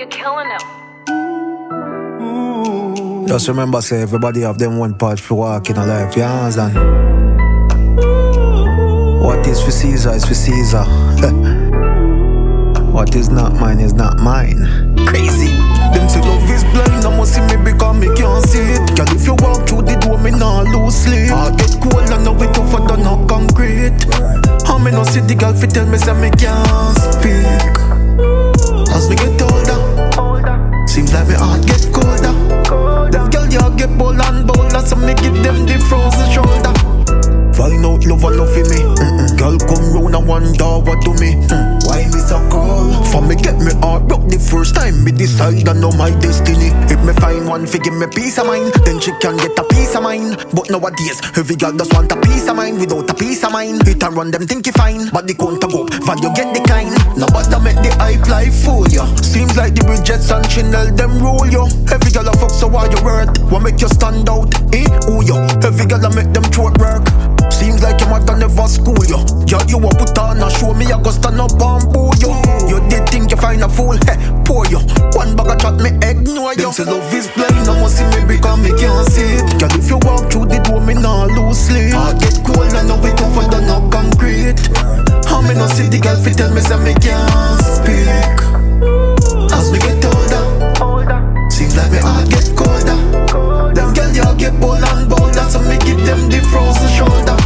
you're killing him. Just remember, say everybody have them one part for walk in a life, you understand? What is for Caesar is for Caesar. What is not mine is not mine. Crazy. Them say love is blind, I must see me because me can't see it. Girl, if you walk through the door, me nah lose sleep. I get cold and now it tougher than a concrete. How me no see the girl fi tell me say me can't speak. As me get older, seems like me heart get colder. Them girl you get bold and bolder, so me give them the frozen shoulder. Find out love and love for me. Girl come round and wonder what do me. Why me so cold? For me get me heart broke the first time me decide I know my destiny. If me find one fi give me peace of mind, then she can get a piece of mind. But nowadays every girl just want a piece of mind. Without a piece of mind, hit and run them think you fine, but the count to go up, value get decline. Nobody make the hype life fool ya. Seems like the Bridgets and Chanel them rule you. Every girl a fuck so why you worth? What make you stand out? Who you? Every girl a make them throat work. Seems like your mother never school you. Yeah, you a put on a show me, I go stand up and boo you. You did think you find a fool, hey, poor you. One bag of chat me ignore you. Them say love is blind, I must see me because me can't see it. Girl, if you walk through the door, me nah lose sleep. I get cold and now it tougher than a concrete. How me no see the girl fi tell me say me can't speak. As me get older, seems like me heart get colder. Them girl you get bold and bolder, so me give them the frozen shoulder.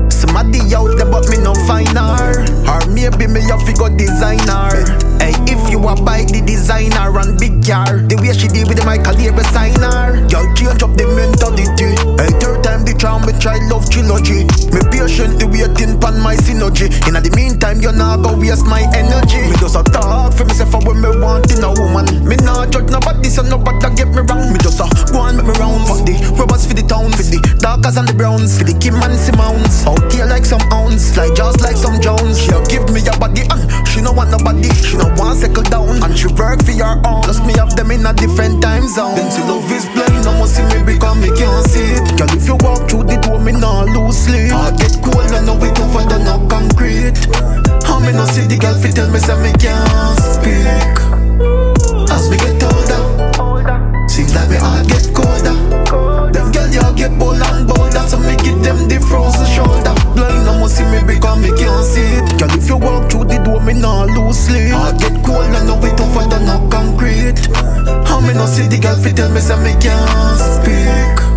Somebody out there but me no find her. Or maybe me have to go designer. Hey, if you a buy the designer and big car, the way she did with the Michael Leary signer, y'all change up the mentality. Hey, third time the charm me try love trilogy. Me patiently waiting pon my synergy. In the meantime you nah go waste my energy. Me just a talk for myself for when me want in a woman. Me nah judge nobody so nobody get me wrong. Me just a go and make me round. Fuck the robbers for the town, for the darkers and the browns, for the Kim and Simons. Out here like some ounce, like just like some Jones. She'll give me a body and she no want nobody. She no want settle down and she work for your own. Plus me have them in a different time zone. Them say love is blind, I must see me because me can't see it. Girl, if you walk through the door, me nah lose sleep. I get cold and now it tougher than a concrete. How me no see the girl fi tell me say me can't speak. As me get older, seems like me heart get colder. Them girl you get bold and bolder, so me give them the frozen shoulder. Blind, I must see me because me can't see it. Girl, if you walk through the door, me nah lose sleep. I get cold and now it tougher than a concrete. How me no see the girl fi tell me say me can't speak.